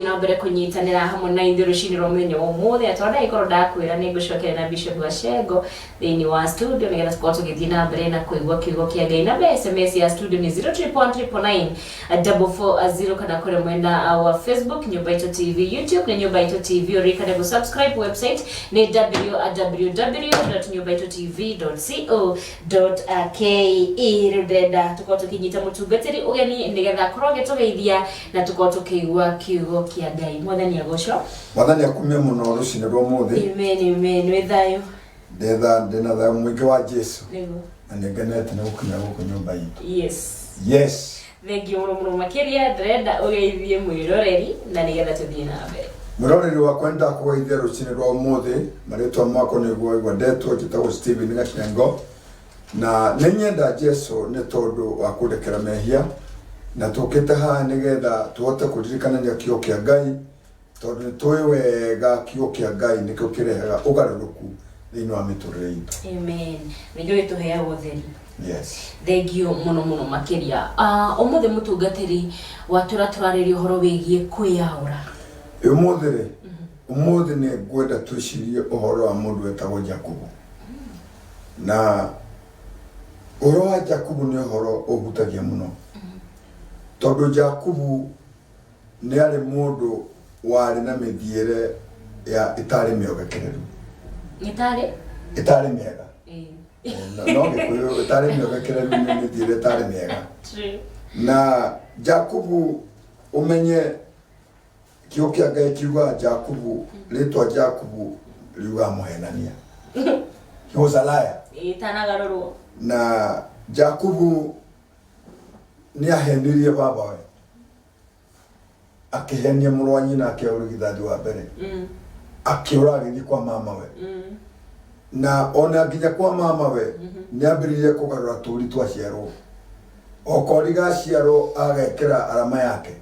na mbere kunyitanira hamwe na ithuĩ rũcinĩ rwa mũthenya wa ũmũthĩ atwara ikorwo ndakwĩra nĩ ngũcokera na Bishop Gacengo thĩinĩ wa studio nĩgetha tũkorwo tũgĩthiĩ na mbere na kũigua kiugo kĩa Ngai. Namba SMS ya studio ni 03194440 kana kũrĩ mwena wa Facebook Nyũmba Itũ TV, YouTube na Nyũmba Itũ TV, ũrikane gũ subscribe. Website ni www.nyumbaitutv.co.ke. Rĩrenda tũkorwo tũkĩnyita mũtungatĩri ũgeni nĩgetha korwo gĩtũgeithia na tũkorwo tũkĩigua kiugo kĩa Ngai. Mwathani agocwo. Mwathani akumie mũno rũcinĩ rwa ũmũthĩ. Amen, amen. Wĩ thayũ. Ndĩna thayũ mũingĩ wa Jesũ. Nĩguo. Na nĩngenete nĩ gũkinya gũkũ nyũmba itũ. Yes. Thengiũ mũno makĩria ndĩrenda ũgeithie mwĩroreri na nĩgetha tũthiĩ na mbere. Mwĩroreri wakwa nĩndakũgeithia rũcinĩ rwa ũmũthĩ. Marĩtwa makwa nĩguo igwendetwo njĩtagwo Stephen Gacengo. Na nĩnyenda Jesũ nĩ tondũ wa kũndekera mehia na tũkĩte haha nĩgetha tũhote kũririkanania kiugo kĩa Ngai tondũ nĩtũĩ wega kiugo kĩa Ngai nĩkĩo kĩrehaga ũgarũrũku thĩinĩ wa mĩtũrĩre itũ. Amen. Nĩguo ĩtũheaga ũtheri. Yes. Thengiũ mũno makĩria. Ũmũthĩ mũtungatĩri watũra tũrarĩria ũhoro wĩgiĩ kwĩyaũra. Ũmũthĩ nĩ ngwenda twĩcirie ũhoro wa mũndũ wetagwo Jakubu. Na ũhoro wa Jakubu nĩ ũhoro ũhutagia mũno. Tondũ Jakubu nĩ arĩ mũndũ warĩ na mĩthiĩre ya ĩtarĩ mĩogekereru. Ĩtarĩ mĩega. No gĩkũyũ ĩtarĩ mĩogekereru nĩ mĩthiĩre ĩtarĩ mĩega. Na Jakubu ũmenye kiugo kĩa Ngai kiuga Jakubu, rĩtwa Jakubu riuga mũhenania. He was a liar. Itanagarũrwo. Na Jakubu nĩ ahenirie baba we. Akĩhenia mũrũ wa nyina akĩũrigithathi wa mbere. Akĩũra agĩthiĩ kwa mama we. Na ona nginya kwa mama we nĩ ambĩrĩirie kũgarũra tũri twaciarwo. Okori gaciarwo agekĩra arama yake.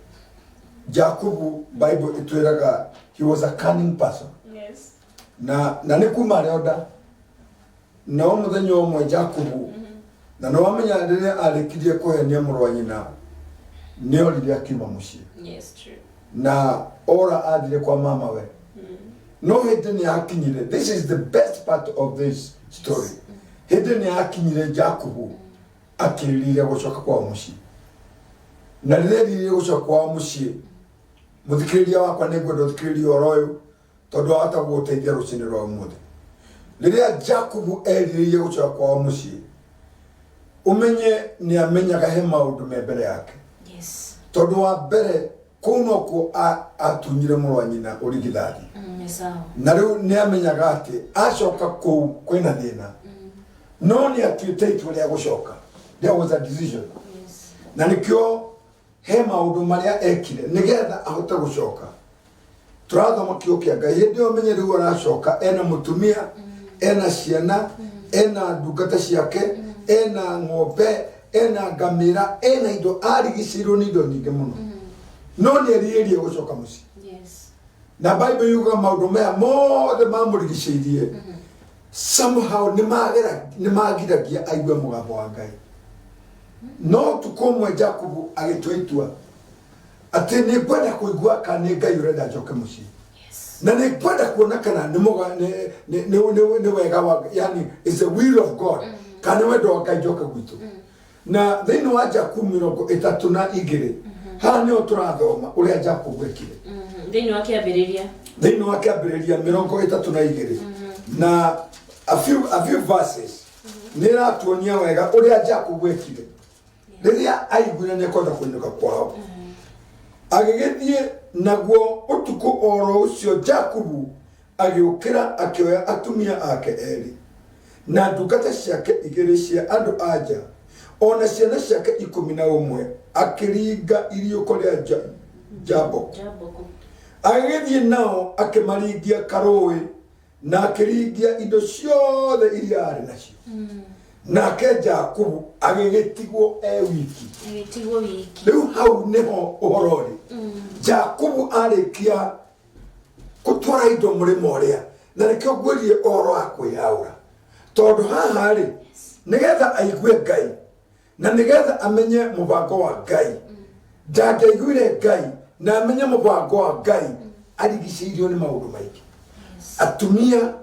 Jakubu Bible itwĩraga he was a cunning person. Yes. Na nĩ kuma arĩonda. No mũthenya ũmwe Jakubu na no wamenya rĩrĩa arĩkirie kũhenia mũrũ wa nyina nĩ orire akiuma mũciĩ. Yes, true. Na ora athire kwa mama we. No hĩndĩ nĩ akinyire. This is the best part of this story. Hĩndĩ nĩ akinyire Jakubu akĩrĩrĩria gũcoka kwa mũciĩ. Na rĩrĩa rĩrĩria gũcoka kwa mũciĩ mũthikĩrĩria wakwa nĩ ngwenda ũthikĩrĩrie ũhoro ũyũ tondũ wahota gũgũteithia rũcinĩ rwa ũmũthĩ. Rĩrĩa Jakubu erirĩirie gũcoka kwa mũciĩ ũmenye nĩ amenyaga he maũndũ me mbere yake. Yes. Tondũ wa mbere kũu nokuo atunyire mũrũ wa nyina ũrigithathi. Na rĩu nĩ amenyaga atĩ acoka kũu kwĩna thĩna. No nĩ atuĩte itua rĩa gũcoka. There was a decision. Yes. Na nĩkĩo he maũndũ marĩa ekire nĩgetha ahote gũcoka. Tũrathoma kiugo kĩa Ngai hĩndĩ ĩyo menye rĩu aracoka ena mũtumia, ena ciana, ena ndungata ciake, ena ng'ombe, ena ngamĩra, ena indo arigicĩirwo nĩ indo nyingĩ mũno. No nĩ erirĩirie gũcoka mũciĩ. Yes. Na Bible yuga maũndũ maya mothe mamũrigicĩirie somehow nĩ magiragia aigue mũgambo wa Ngai. No tukũmwe Jakubu agĩtua itua atĩ nĩ ngwenda kũigua kana nĩ Ngai ũrenda njoke mũciĩ. Na nĩ ngwenda kuona kana nĩ wega wa yani is the will of God kana wendo wa Ngai njoke gwitũ. Na thĩinĩ wa Jakubu 32 haha nĩho tũrathoma ũrĩa Jakubu ekire. Thĩinĩ wa kĩambĩrĩria 32 na a few verses nĩ ratuonia wega ũrĩa Jakubu ekire. Rĩrĩa aiguire nĩ kwenda kũinũka kwao agĩgĩthiĩ naguo ũtukũ oro ũcio Jakubu agĩũkĩra akĩoya atumia ake erĩ na ndungata ciake igĩrĩ cia andũ anja ona ciana ciake 11 akĩringa iriũko rĩa Jaboko. Agĩgĩthiĩ nao akĩmaringia karũĩ na akĩringia indo ciothe iria arĩ nacio. Nake Jakubu agĩgĩtigwo wiki. Rĩu hau nĩho ũhoro ũrĩ. Jakubu arĩkia gũtwara indo mũrĩmo ũrĩa na nĩkĩo ngwĩrire ũhoro wa kwĩyaũra. Tondũ haha rĩ nĩgetha aigue Ngai na nĩgetha amenye mũbango wa Ngai. Ndangĩaiguire Ngai na amenye mubango wa Ngai arigicĩirio nĩ maũndũ maingĩ. Atumia,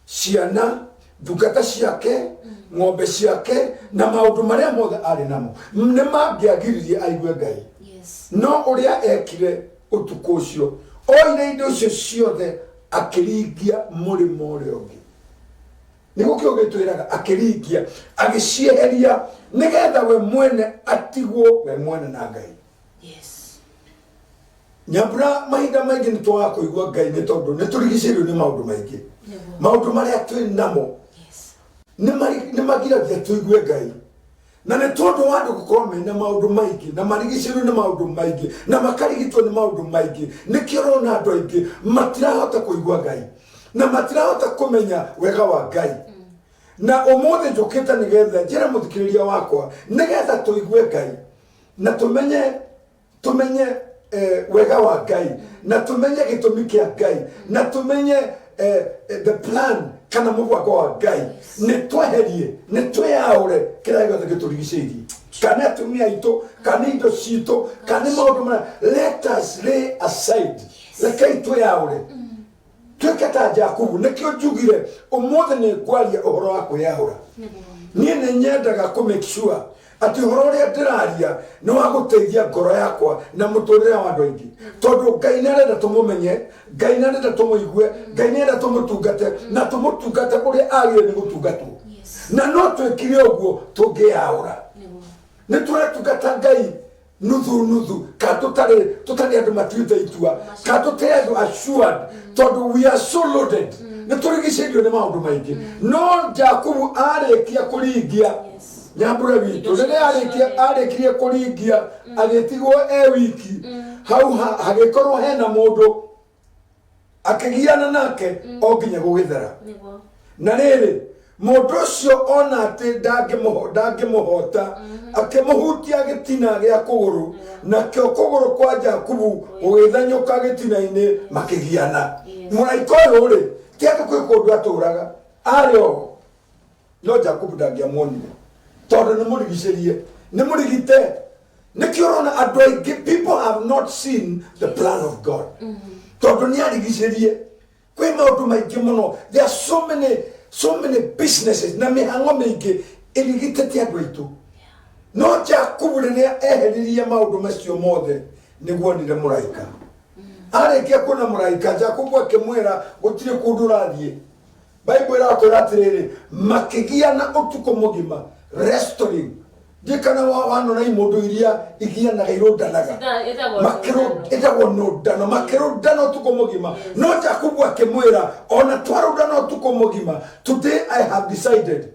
ciana, ndungata ciake, ng'ombe ciake na maũndũ marĩa mothe arĩ namo nĩ mangĩagiririe aigue Ngai. No ũrĩa ekire ũtukũ ũcio oire indo icio ciothe akĩringia mũrĩmo ũrĩa ũngĩ. Nĩguo kĩo gĩtwĩraga akĩringia agĩcieheria nĩgetha we mwene atigwo we mwene na Ngai. Nyambura mahinda maingĩ nĩ twaga kũigua Ngai nĩ tondũ nĩ tũrigicĩirio nĩ maũndũ maingĩ. Maũndũ marĩa twĩ namo nĩ magiragia tũigue Ngai. Na nĩ tondũ wa andũ gũkorwo mena maũndũ maingĩ na marigicĩirio nĩ maũndũ maingĩ na makarigitwo nĩ maũndũ maingĩ, nĩkĩo ũrona andũ aingĩ matirahota kũigua Ngai na matirahota kũmenya wega wa Ngai. Na ũmũthĩ njũkĩte nĩgetha njĩre mũthikĩrĩria wakwa nĩgetha tũigue Ngai na tũmenye wega wa Ngai na tũmenye gĩtũmi kĩa Ngai na tũmenye the plan kana mũbango wa Ngai. Nĩ tweherie nĩ twĩyaũre kĩrĩa gĩothe gĩtũrigicĩirie, kana atumia aitũ, kana indo citũ, kana maũndũ marĩa. Let us lay aside, rekei twĩyaũre twĩke ta Jakubu. Nĩkĩo njugire ũmũthĩ nĩ ngwaria ũhoro wa kwĩyaũra. Niĩ nĩ nyendaga kũ make sure atĩ ũhoro ũrĩa ndĩraria nĩ wa gũteithia ngoro yakwa na mũtũrĩre wa andũ aingĩ, tondũ Ngai nĩ arenda tũmũmenye, Ngai nĩ arenda tũmũigue, Ngai nĩ arenda tũmũtungate na tũmũtungate ũrĩa agĩrĩire nĩ gũtungatwo. Na no twĩkire ũguo tũngĩyaũra. Nĩ tũretungata Ngai nuthu ka tũtarĩ andũ matuĩte itua ka tũtarĩ andũ assured, tondũ we are so loaded. Nĩ tũrigicĩirio nĩ maũndũ maingĩ. No Jakubu arĩkia kũringia Nyambura witũ rĩrĩa arĩkirie kũringia agĩtigwo wiki, hau hagĩkorwo hena mũndũ akĩgiana nake o nginya gũgĩthera. Na rĩrĩ mũndũ ũcio ona atĩ ndangĩmũhota akĩmũhutia gĩtina gĩa kũgũrũ, nakĩo kũgũrũ kwa Jakubu gũgĩthanyũka gĩtina-inĩ makĩgiana. Mũraika ũyũ rĩ ti atĩ kwĩ kũndũ atũraga, arĩ o no Jakubu ndangĩamuonire tondũ nĩ mũrigicĩrie, nĩ mũrigite. Nĩkĩo ũrona andũ aingĩ, people have not seen the plan of God, tondũ nĩ arigicĩrie. Kwĩ maũndũ maingĩ mũno, there are so many businesses na mĩhang'o mĩingĩ ĩrigitĩte andũ aitũ. No Jakubu rĩrĩa eheririe maũndũ macio mothe nĩguo onire mũraika. Arĩkia kuona mũraika, Jakubu akĩmwĩra gũtirĩ kũndũ ũrathiĩ. Bible ĩratwĩra atĩrĩrĩ, makĩgiana ũtukũ mũgima, restoring. Ndikana wanona mũndũ iria igianaga irũndanaga ĩtagwo nũndano, makĩrũndana ũtukũ mũgima. No Jakubu akĩmwĩra ona twarũndana ũtukũ mũgima, today I have decided,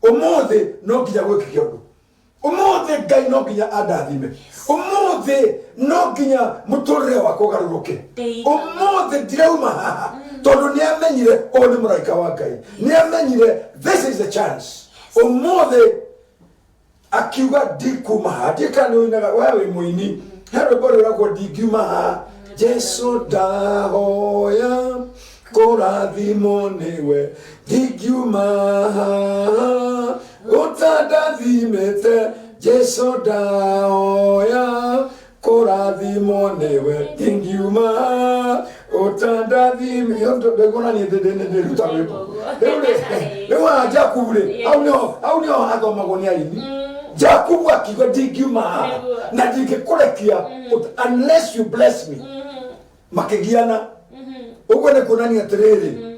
ũmũthĩ no nginya gwĩkĩke ũndũ. Ũmũthĩ Ngai no nginya andathime. Ũmũthĩ no nginya mũtũrĩre wakwa ũgarũrũke. Ũmũthĩ ndirauma haha tondũ nĩ amenyire ũyũ nĩ mũraika wa Ngai. Nĩ amenyire this is the chance. Ũmũthĩ akiuga ndikuma ha. Ndika nĩ ũinaga we wĩ mũini, he rwĩmbo rwĩragwo ndingiuma ha. Jesu ndahoya kũrathimwo nĩwe, ndingiuma ha ũtandathimĩte. Jesu ndahoya kũrathimwo nĩwe, ndingiuma ha ũtandathimĩte. Ndĩgona niĩ ndĩruta rwĩmbo rĩu wa Jakubu rĩ, hau nĩho hathomagwo nĩ aini. Jakubu akiuga ndingiuma ha na ndingĩkũrekia unless you bless me. Makĩgiana. Ũguo nĩ kuonania atĩrĩrĩ,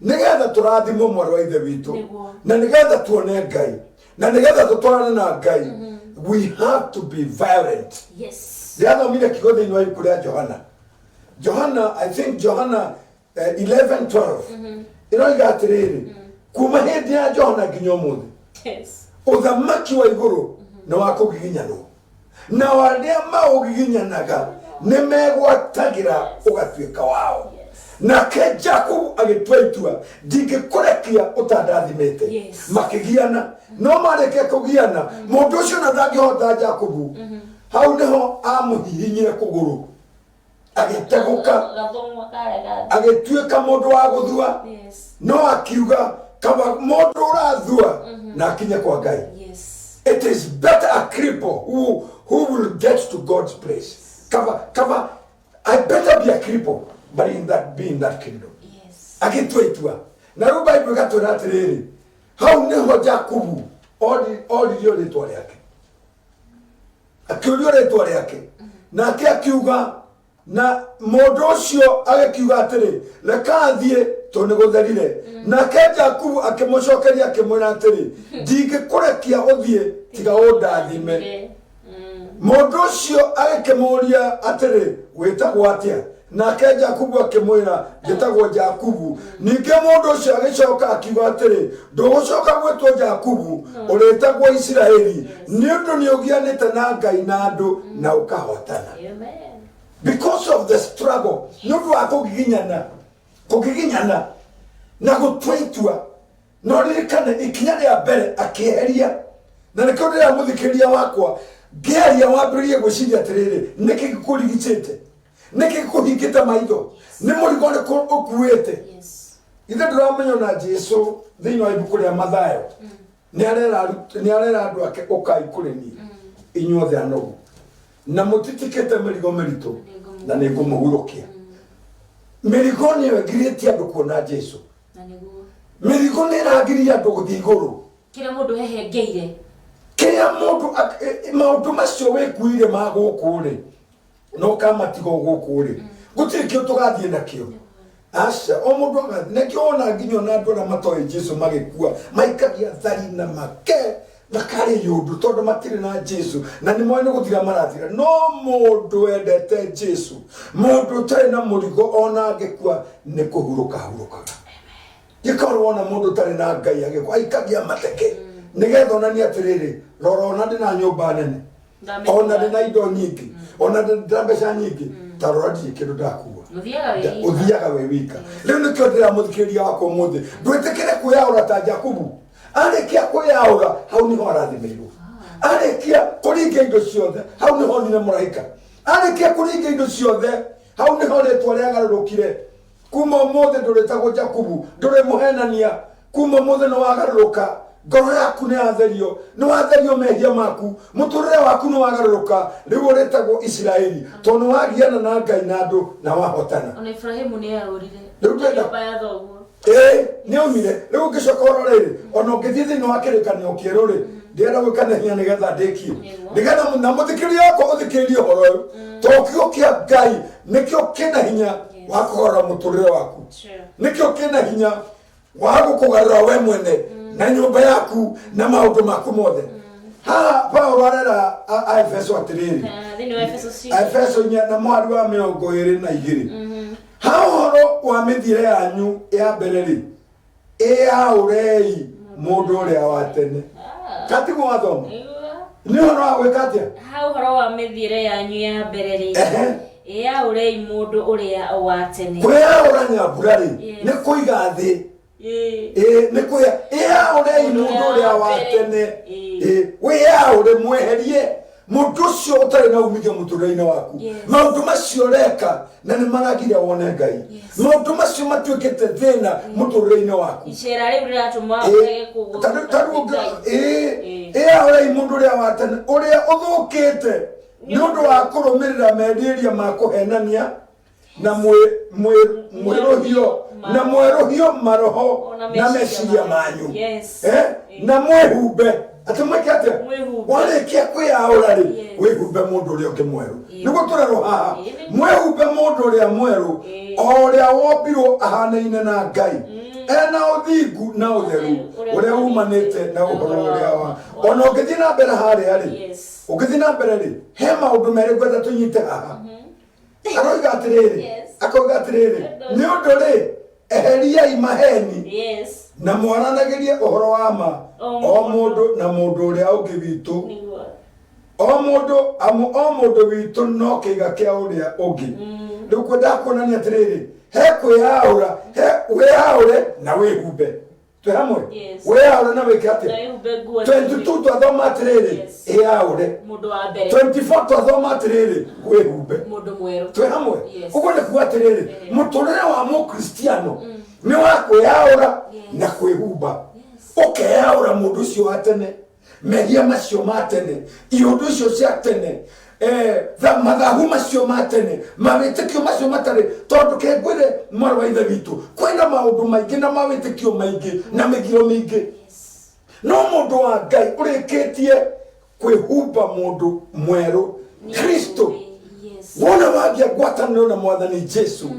nĩgetha tũrathimwo mwarĩ wa ithe witũ na nĩgetha tuone Ngai na nĩgetha tũtwarane na Ngai, we have to be violent. Ndĩrathomire kiugo thĩinĩ wa ibuku rĩa Johana, I think Johana 11:12 ĩroiga atĩrĩrĩ, kuma hĩndĩ ya Johana nginya ũmũthĩ ũthamaki wa igũrũ nĩ wa kũgiginyanwo, na arĩa maũgiginyanaga nĩ megwatagĩra ũgatuĩka wao. Nake Jakubu agĩtua itua, ndingĩkũrekia ũtandathimĩte. Makĩgiana. No marĩkia kũgiana, mũndũ ũcio na ndangĩhota Jakubu. Hau nĩho amũhihinyire kũgũrũ, agĩtegũka, agĩtuĩka mũndũ wa gũthua. No akiuga kaba mũndũ ũrathua na akinye kwa Ngai. It is better a cripple who will get to God's place. Kaba I better be a cripple, but be in that kingdom. Yes. Agitweitwa. Na ro Bible gatwira atiriri. Hau niho Jakubu odirio ritwa riake. Akiurio ritwa riake. Na akiuga na mundu ucio agikiuga atiri reka athie to nigutherire. Na ke Jakubu akimucokeria akimwira atiri ndingikurekia uthie tiga undathime. Mundu ucio agikimuria atiri witagwo atia. Na ke Jakubu akimwira gitagwo Jakubu. Ninge mundu ucio agicoka akiuga atiri ndugucoka gwitwo Jakubu uretagwo Israeli. Ni undu ni ugianite na Ngai na andu na ukahotana. Amen. Because of the struggle, nundu wa kugiginyana na gutweitwa no ririkane ikinya ria mbere akieheria na nikio ndira muthikiria wakwa ngeria wambirie gwiciria atiriri niki gikurigicite niki gikuhingite maitho ni murigo ni ukuite ithe ndiramenya na Jesu thiini wa ibuku ria Mathayo ni arera andu ake ukai kuri ni inyuothe anogu na mutitikete mirigo miritu na ningumuhurukia mirigo ni wegirite andu kuona Jesu na niguo mirigo ni ragiria andu guthii iguru kila mundu hehengeire kila mundu maundu macio wekuire ma guku ri no kamatigo guku ri gutirikio tugathie nakio asha o mundu nakio ona nginyo na andu na matoe Jesu magikua maikagia thari na make nakari yundu tondu matire na Jesu na ni moyo gutira marathira no mundu endete Jesu mundu tari na murigo ona angikua ni kuhuruka gikorwo na mundu tari na Ngai agikua aikagia mateke nigetha onani atiriri rora ona ndi na nyumba nene ona ndi na indo nyingi ona ndi na mbeca nyingi tarora ndi kindu ndakua uthiaga we wika riu nikio ndira muthikiria wako muthi ndwetekere kuyaura ta Jakubu arekia kuyaura hau niho arathimirwo arekia kuringa indo ciothe hau niho nine muraika arekia kuringa indo ciothe hau niho ritwa riagarurukire kuma mothe nduritagwo Jakubu ndure muhenania kuma mothe no wagaruruka ngoro yaku ni atherio ni watherio mehia maku muturire waku ni wagaruruka riu uritagwo Israeli tondu wagiana na Ngai na andu na wahotana ona Ibrahimu ni aurire riu ndenda ni omire riu ngicoka urorere ona ngithie thiini wa kirikanio kieru ri ndienda gwikana hinya nigetha ndikie nigetha na muthikiria wako uthikiririe horo uyu tokio kia Ngai nikio kina hinya wa kuhora muturire waku nikio kina hinya wa gukugarura we mwene na nyumba yaku na maundu maku mothe ha Paulo arera Efeso atiriri Efeso nya na mwari wa 22 ha horo wa mithire yanyu ya mbere aurei mundu uria wa tene kati mwathoma ni horo wa gwikatia ha horo wa mithire yanyu ya mbere aurei mundu uria wa tene kwiaura nyambura ni kuiga thi ni kuya aurei mundu uria wa tene wiaure mweherie mundu ucio utari na umithio muturire-ini waku maundu macio reka na ni maragiria wone Ngai maundu macio matuikite thina muturire-ini waku icera riu riratuma urege kuguta aurei mundu uria wa tene uria uthukite ni undu wa kurumirira mendiria ma kuhenania na mweruhio maroho na meciria manyu na mwehumbe atumake warikia kwiaura ri wihumbe mundu uria ungi mweru niguo turero haha mwehumbe mundu uria mweru uria wombirwo ahanaine na Ngai ena uthingu na utheru uria umanite na uhoro uria wa ona ungithie na mbere haria ri ungithie na mbere ri he maundu meri gwetha tunyite haha aroiga atiriri ni undu ri eheriai maheni na mwaranagirie uhoro wa ma o mundu na mundu uria ungi witu o mundu witu no kiga kia uria ungi riu kwenda kuonania atiriri he kwiaura he wiaure na wihumbe twe hamwe wiaure na wike atia 22 twathoma atiriri iaure mundu wa mbere 24 twathoma atiriri wihumbe mundu mweru twe hamwe uguo ni kuga atiriri muturire wa mukristiano ni wa kwiaura na kwihumba ukeaura mundu ucio wa tene mehia macio ma tene iundu icio cia tene mathahu macio matene mawitikio macio matare tondu kengwire mwana wa ithe witu kwina maundu maingi na mawitikio maingi na migiro mingi no mundu wa Ngai urikitie kwihumba mundu mweru Kristo wona wabia gwatanio na mwathani Jesu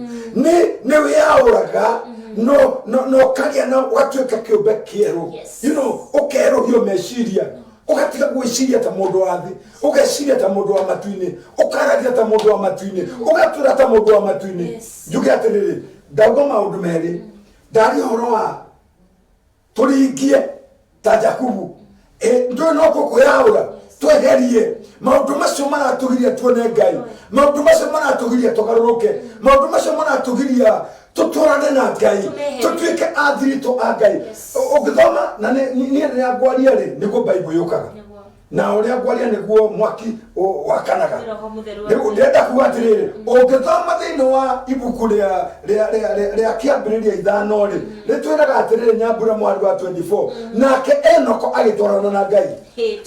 ni wiauraga no kagia na watuika kiumbe kieru you know ukeruhio meciria ukatiga gwiciria ta mundu wa thi ugeciria ta mundu wa matuini ukaragia ta mundu wa matuini ugatura ta mundu wa matuini njuge atiriri ndauga maundu meri ndari horo wa turingie ta Jakubu ndo no kukuyaura tweherie maundu macio maratugiria tuone Ngai maundu macio maratugiria tugaruruke maundu macio maratugiria tuturane na Ngai tutuike athirito a Ngai ugithoma na ni ngwaria ri niguo Bible yukaga na uria ngwaria niguo mwaki wakanaga ndenda kuga atiriri ugithoma thiini wa ibuku ria kiambiriria ithano ri ritwiraga atiriri Nyambura mwari wa 24 nake Enoko agitwarana na Ngai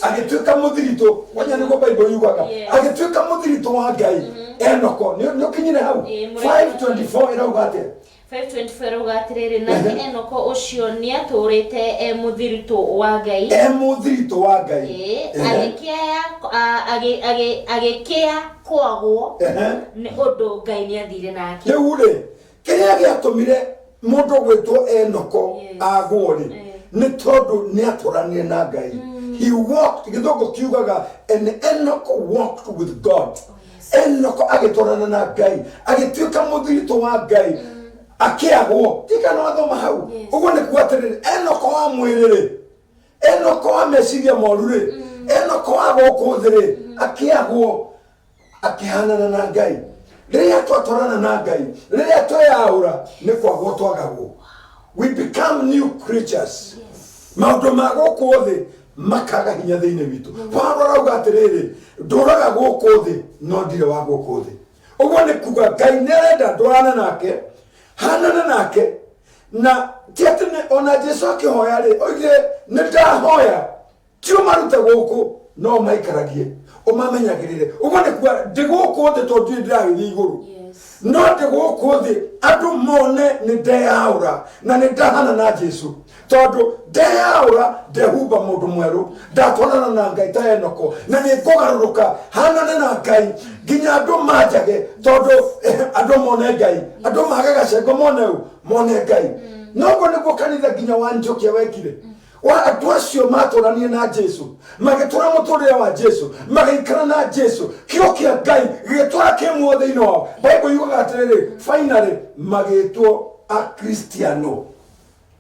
agituika muthirito wanya niguo Bible yugaga agituika muthirito wa Ngai Enoko ni ukinyire hau 5:24 irauga atia 5:24 rugatiriri nake Enoko ucio ni aturite muthirito wa Ngai muthirito wa Ngai agikia kwagwo ni undu Ngai ni athire nake riu kiria giatumire mundu gwitwo Enoko agwori ni tondu ni aturanie na Ngai he walked githongo kiugaga and Enoko walked with God Enoko agiturana na Ngai agituika muthirito wa Ngai akiagwo tika no athoma hau ugo ni kuatiriri Enoko wa mwiriri Enoko wa meciria moruri Enoko wa gokuthiri akiagwo akihanana na Ngai riria twatorana na Ngai riria tweyaura ni kwagwo twagagwo we become new creatures maundu ma guku thi makaga hinya thiini witu Paulo arauga atiriri nduraga guku thi no ndire wa guku thi ugo ni kuga Ngai nerenda ndurana nake hanana nake na tietene ona Jesu akihoya ri oige ndahoya tio maruta guku no maikaragie umamenyagirire ugo ni kuga ndiguku thi tondu ndirathi iguru no ndiguku thi andu mone ni ndeyaura na ni ndahana na Jesu tondu ndeyaura ndehumba mundu mweru ndatwarana na Ngai ta Enoko na ni kugaruruka hanana na Ngai nginya andu manjage tondu andu mone Ngai andu magaga cengo mone Ngai nogo niguo kanitha nginya wa Njokia wekire wa andu acio maturanie na Jesu magitura muturire wa Jesu magikara na Jesu kio kia Ngai gitwara kimwo thiini wao Bible yugaga atiriri finally magitwo a Kristiano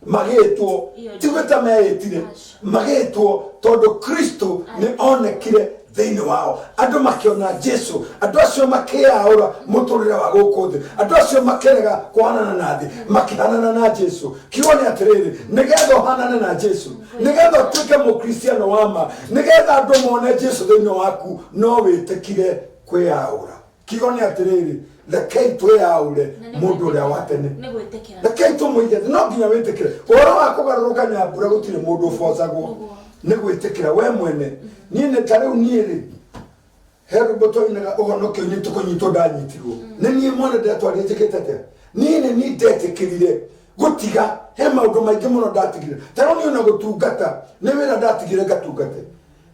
magitwo tigweta meitire magitwo tondu Kristo ni onekire thiini wao andu makiona Jesu andu acio makiaura muturire wa guku thi andu acio makerega kwanana na thi makihanana na Jesu kione atiriri nigetha hanana na Jesu nigetha tuike mukristiano wama nigetha andu mone Jesu thiini waku no witikire kwiaura kione atiriri rekei tweyaure mundu uria watene rekei tumuige no nginya witikire oro wa kugaruruka Nyambura gutire mundu ubothagwo ni gwitikira we mwene nine tariu niiri heru boto inaga uhonokio ni tukunyitwo ndanyitirwo ni nie mwana ndatwari njikitete nine ni ndetikirire gutiga he maundu maingi muno ndatigire tariu ni ona gutungata ni wira ndatigire gatungate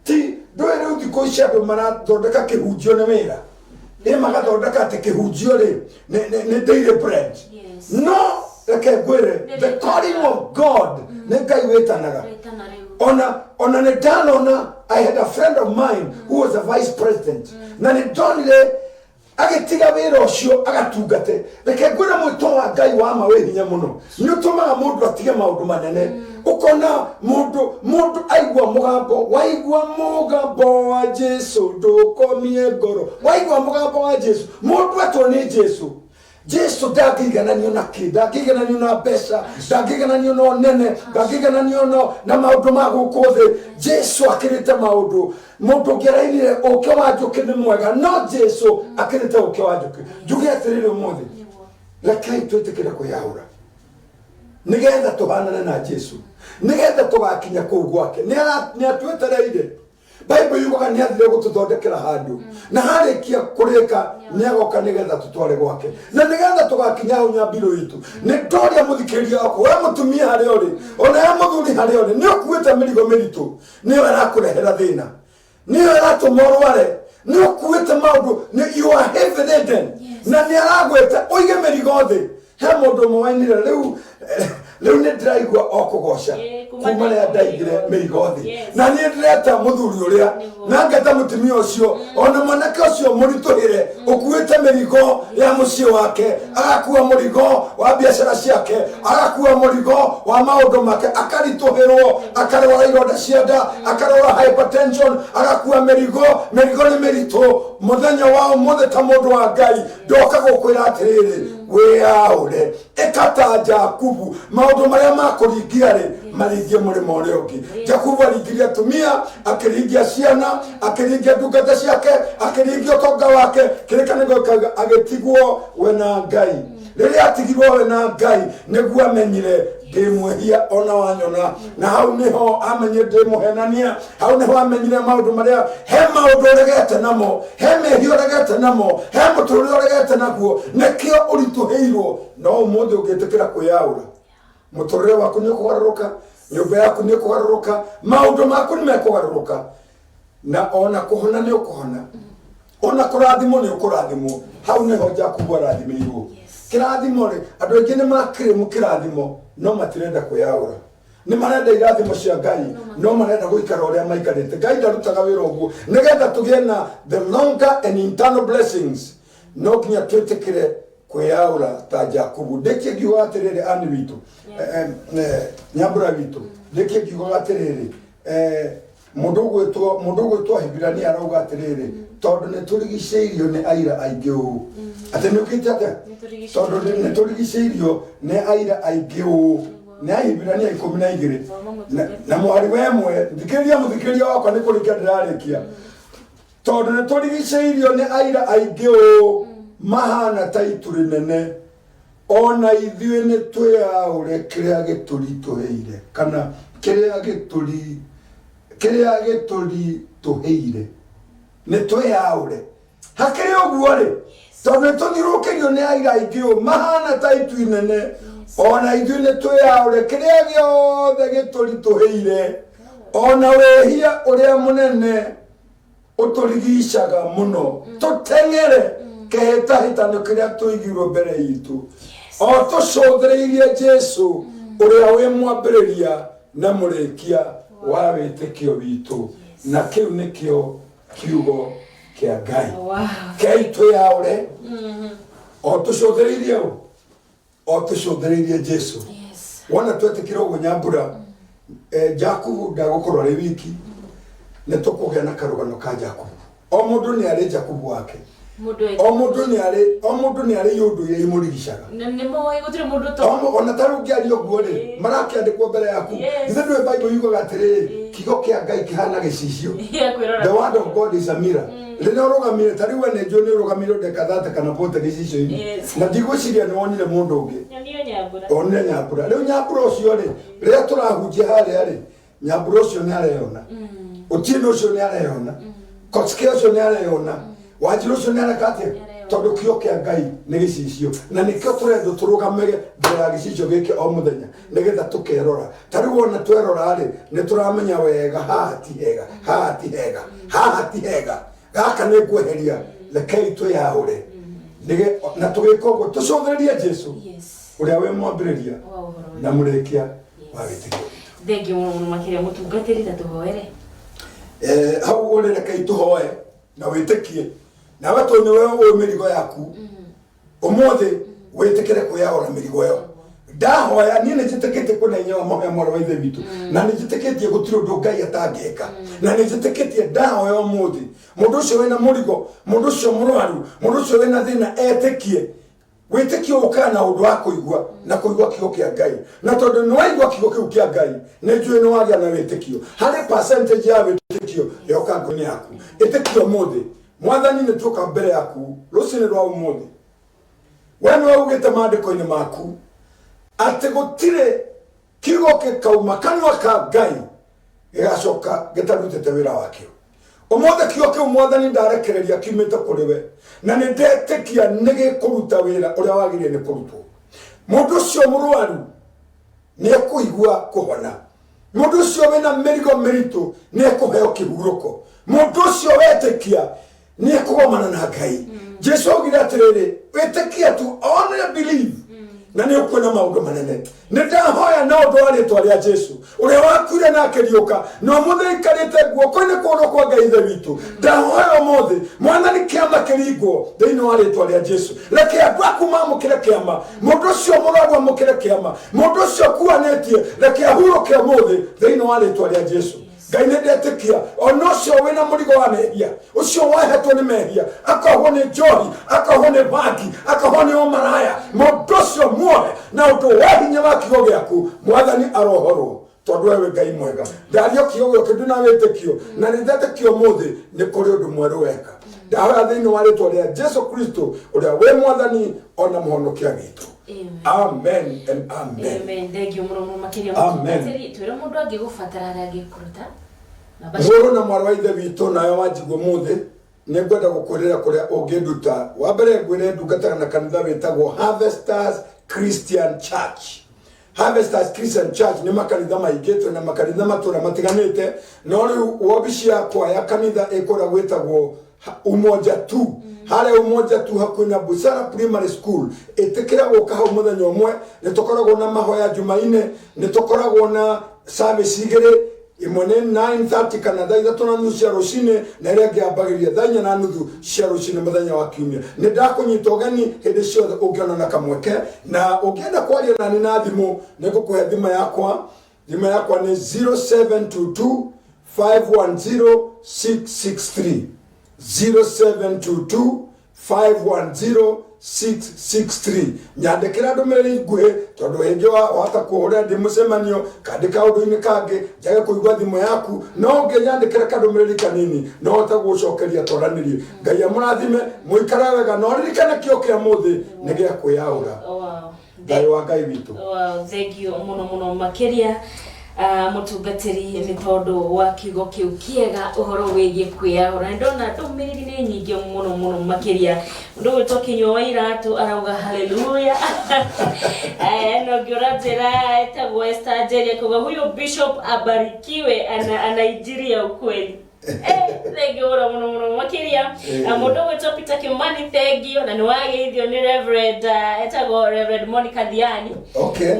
ti ndwere uthiko icio andu marathondeka kihunjio ni wira magathondeka ati kihunjio ri ni daily bread no reke ngwire the calling of God ni Ngai witanaga ona ne danona I had a friend of mine who was a vice president na ni donire agitiga wira ucio agatungate reke ngwire mwito wa Ngai wa mawe hinya muno ni utumaga mundu atige maundu manene ukona mundu aigwa mugambo wa Jesu ndukomie ngoro waigwa mugambo wa Jesu mundu atwo ni Jesu ndakigananio na kida kigananio na pesa ndakigananio no nene ndakigananio na maundu ma guku thi Jesu akirite maundu mundu ngerainire uke wa njuki ni mwega no Jesu akirite uke wa njuki njugi atirire umuthi rekei twitikire kuyaura nigetha tuhanane na Jesu nigetha tugakinya kuu gwake ni atwetereire Bible yuko ni athire gututhondekera handu na harikia kurika ni agoka nigetha tutware gwake na nigetha tugakinya unyambiro itu ni toria muthikiria wako we mutumia hari ori ona ya muthuri hari ori ni ukuite mirigo miritu ni wera kurehera thina ni wera tumorware ni ukuite maundu ni you are heavy laden na ni aragwete oige mirigo thi he mundu mwainire riu ni ndiraigua okugoca kuma ria ndaigire mirigo thi na ni ndireta muthuri uria na ngeta mutumia ucio ona mwanake ucio murituhire ukuite mirigo ya mucii wake agakua murigo wa biacara ciake agakua murigo wa maundu make akarituhirwo akarwara ironda cia nda akarwara hypertension agakua mirigo ni miritu muthenya wa muthe ta mundu wa Ngai ndoka gukwira atiriri wiaure ekata Jakubu maundu maria makuringia ri maringie murimo uria ungi Jakubu aringirie atumia akiringia ciana akiringia ndungata ciake akiringia utonga wake kirikaniro agitigwo we na Ngai riria atigirwo we na Ngai niguo amenyire ndimwehia ona wanyona na hau niho amenye ndimuhenania hau niho amenyire maundu maria he maundu regete namo he mehio regete namo he muturire regete naguo nikio urituheirwo no umuthi ungitikira kuyaura muturire waku ni kugaruruka nyumba yaku ni kugaruruka maundu maku ni mekugaruruka na ona kuhona ni ukuhona ona kurathimo ni ukurathimo hau niho Jakubu arathimirwo kirathimo ri andu aingi ni makire mu kirathimo no matirenda kuyaura ni marenda irathimo cia Ngai no marenda guikara uria maikarite Ngai ndarutaga wira uguo nigetha tugie na the longer and internal blessings no kinya twetikire kuyaura ta Jakubu ndeke giuga atiriri ani witu nyambura witu ndeke giuga atiriri mundu gwitwo Hibirania arauga atiriri tondu ni turigiceirio ni aira aingi u ati ni ukite ate tondu ni turigiceirio ni aira aingi u ni Hibirania 12 na mwari wemwe thikiriria wakwa ni kurikia ndirarikia tondu ni turigiceirio ni aira aingi u mahana ta itu rinene ona ithuĩ nĩ twĩaũre kĩrĩa gĩtũritũhĩire kana kĩrĩa gĩtũritũhĩire nĩ twĩaũre hakĩrĩ ũguo rĩ tondũ nĩtũthiũrũkĩrio nĩ aira aingĩ mahana ta itu inene ona ithuĩ nĩ twĩaũre kĩrĩa gĩothe gĩtũritũhĩire ona wehia ũrĩa mũnene ũtũrigicaga mũno tũteng'ere kehĩtahĩtano kĩrĩa tũigirwo mbere itũ o tũcũthĩrĩirie Jesu ũrĩa wĩ mwambĩrĩria na mũrĩkia wa wĩtĩkio witũ na kĩu nĩkĩo kiugo kĩa Ngai kei twĩaũre o tũcũthĩrĩirie Jesu wona twetĩkĩra ũguo nyambura Jakubu ndagũkorwo arĩ wiki nĩ tũkũgĩa na karũgano ka Jakubu o mũndũ nĩ arĩ Jakubu wake o mundu ni ari yundu iri imurigicaga nimo igutire mundu to ona taru ngiari oguo ri marakiandikwo mbere yaku ithe ndwe Bible yugaga atiriri kigo kia Ngai kihana gicicio the word of God is a mirror rĩrĩa ũrũgamire ta rĩu ene njũ nĩ ũrũgamire ndekathate kana bote gicicio-inĩ na ndigwĩciria nĩ wonire mũndũ ũngĩ onire Nyambura rĩu Nyambura ũcio rĩ rĩrĩa tũrahunjia harĩa rĩ Nyambura ũcio nĩ areyona Otieno ũcio nĩ areyona Kotske ũcio nĩ areyona Wanjiru ũcio nĩ arekatia tondũ kĩo kĩa Ngai nĩ gĩcicio na nĩkĩo tũrenda tũrũgamire mbere ya gĩcicio gĩkĩ o mũthenya nĩgetha tũkerora ta rĩu ona twerora rĩ nĩ tũramenya wega haha ti hega gaka nĩ kweheria rekei twĩaũre na tũgĩka ũguo tũcũthĩrĩrie Jesu ũrĩa wĩ mwambĩrĩria na mũrĩkia wa wĩtĩkio thengi mũno makĩria mũtungatĩri ta tũhoere hau ũrĩ rekei tũhoe na wĩtĩkie nawe tondũ wewe wĩ mĩrigo yaku ũmũthĩ wĩtĩkĩre kwĩyaũra mĩrigo ĩyo ndahoya niĩ nĩnjĩtĩkĩtie kũnenyewa mohe mwarĩ wa ithe witũ na nĩnjĩtĩkĩtie gũtirĩ ũndũ Ngai atangĩka na nĩnjĩtĩkĩtie ndahoya ũmũthĩ mũndũ ũcio wĩna mũrigo mũndũ ũcio mũrwaru mũndũ ũcio wĩna thĩna etĩkie wĩtĩkio ũkaga na ũndũ wa kũigua na kũigua kiugo kĩa Ngai na tondũ nĩwaigua kiugo kĩu kĩa Ngai nĩnjũĩ nĩwagĩa na wĩtĩkio harĩ percentage ya wĩtĩkio yoka ngoni yaku ĩtĩkio ũmũthĩ mwathani nĩtuoka mbere yaku rũcinĩ rwa ũmũthĩ we nĩwe ugĩte maandĩko-inĩ maku atĩ gũtirĩ kiugo gĩkauma kanua ka Ngai gĩgacoka gĩtarutĩte wĩra wakĩo omothe kio ke mwathani ndarekereria kimete kuriwe na ne ndetekia nege kuruta wira uria wagire ne kurutwo mundu cio murwaru ne kuigua kuhona mundu cio wena merigo meritu ne kuheo kihuruko mundu cio wetekia ne kugomana na Ngai Jesu ogira atiriri wetekia tu only believe na ne ukuna maundu manene ne ndahoya na undu wa ritwa ria Jesu uria wakuire na akiriuka no muthe ikarite guoko-ini kuno kwa Ngai ithe witu ndahoya mothe mwathani kiama kiringwo thiini wa ritwa ria Jesu reke andu aku mamukire kiama mundu ucio murwaru amukire kiama mundu ucio kuanetie reke ahuruke mothe thiini wa ritwa ria Jesu Ngai nä ndetäkia ona å cio wä na må rigo wa mehia å cio wahetwo nä mehia akohwo nä njohi akohwo nä bangi akohwo nä å maraya må ndå å cio muohe na å ndå wa hinya wa kiugo gä aku mwathani arohorwo tondå wewe Ngai mwega ndario kiugo gä kä ndå na wä tä kio na nä ndetäkio må thä nä kå rä å ndå mwerå weka ndahoya thä-inä wa rĩtwa rĩa Jesu Kristo å rä a wä mwathani ona må honokia witå amen and amen amen thank you muno makiria amen twira mundu angigubatara angikuruta Moro na mwarwa ithe witå nayo wanjigwo muthi nä ngwenda gå kwä rä ra kå rä a å ngä nduta wa mbere ngwä re ndungataga na kanitha wä tagwo Harvesters Christian Church Harvesters Christian Church nä makanitha maingä twä na makanitha matå ra matiganä te no rä u wobici yakwa ya kanitha ä kå ra gwä tagwo Umoja tu hale Umoja tu hakuhĩ na Busara Primary School ĩtĩkĩra gũka hau mũthenya ũmwe nĩ tũkoragwo na mahoya Jumaine nĩ tũkoragwo na service igĩrĩ imwe nĩ 9:30 kana thaa 3:30 cia rũcinĩ na ĩrĩa ĩngĩ yambagĩrĩria thaa 4:30 cia rũcinĩ mũthenya wa kiumia nĩ ndakũnyita ũgeni hĩndĩ ciothe ũngĩona na kamweke na ũngĩenda kwaria nani na thimũ nĩ ngũkũhe thimũ yakwa nĩ 0722 510 663 0722 510 663 nyandikira ndumiriri nguhi tondu hingi wata kuhura ndi mucemanio kandika undu-ini kangi njage kuigua thimu yaku no nginyandikira kandumiriri kanini no hota gucokeria twaranirie Ngai amurathime muikara wega no ririkane kio kia muthi ni gia kwiyaura Ngai wa Ngai witu thank you muno makiria mutungatiri ni tondu wa kiugo kiu kiega uhoro wigie kwiyahura ndona ndumiriri ni nyingi muno makiria ndu gwitwo Kinyua wa Iratu arauga haleluya no ngiuranjira etagwo Esther Njeri kuga huyo bishop abarikiwe anaijiria ukweli thank you muno makiria mundu gwitwo Peter Kimani thank you na ni wageithio ni Reverend etagwo Reverend Monica Diani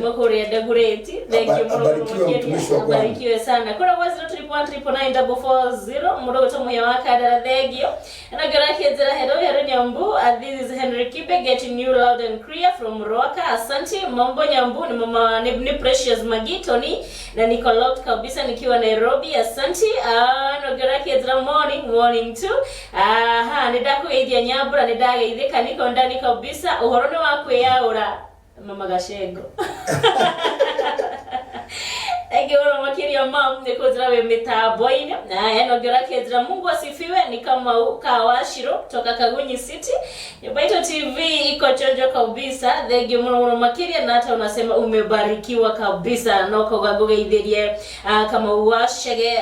mukuria Ndegureti thank you muno makiria abarikiwe sana kuna 03194440 mundu gwitwo Muya wa Kadara thank you na ngirakenzera hero Nyambu this is Henry Kibe getting you loud and clear from Roka asante mambo Nyambu ni mama ni Precious Magitoni na niko loud kabisa nikiwa Nairobi asante no ngirakenzera morning too nidakuithia Nyambura nidageithika niko ndani kabisa uhoro ni wa kwiyaura mama Gashego Egero makiria mam nikozira we metaboine na enogera kezira Mungu asifiwe ni kama Kawashiro kutoka Kagunyi City Baito TV iko chonjo kabisa thegi muno makiria na hata unasema umebarikiwa kabisa na ukagogeithĩrie kama uwashege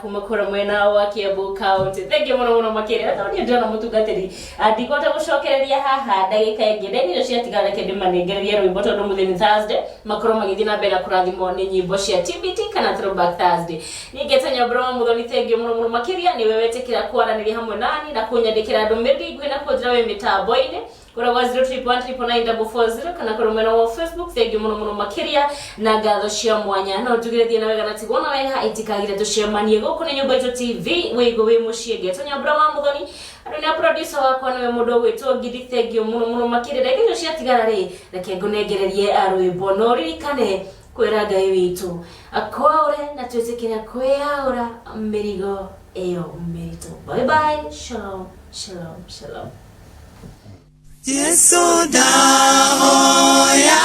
kumakora mwena wa Kiambu County thegi muno makiria hata ni ndona mutungatĩri ndikota gucokereria haha ndagika ingĩ ndio ciatigara kende manengereria rwĩmbo tondu muthenya Thursday makoro magithina na mbere kurathimo ni nyimbo cia TBT kana Throwback Thursday nigetanya bro muthoni thengio muno makiria ni wewe tekira kwaraniria hamwe nani na kunyandikira ndumiriri ngwina kujira we mitambo-ini kura 03194440 kana kura mwena wa Facebook thengio muno makiria na ngatho cia mwanya no tugiretie na wega na tigona wega itikagire tucemanie guku ni Nyumba Itu TV wigo wi mucie getanya bro wa muthoni adona producer wakwa niwe mundu gwitwo Ngiri thengio muno makiria rekio ciatigara ri reke ngunengererie rwimbo no ririkane kwera Ngai witu akwaure na twĩtĩkĩra kwĩyaũra mĩrigo ĩyo mĩritũ bye bye shalom Yesu ndahoya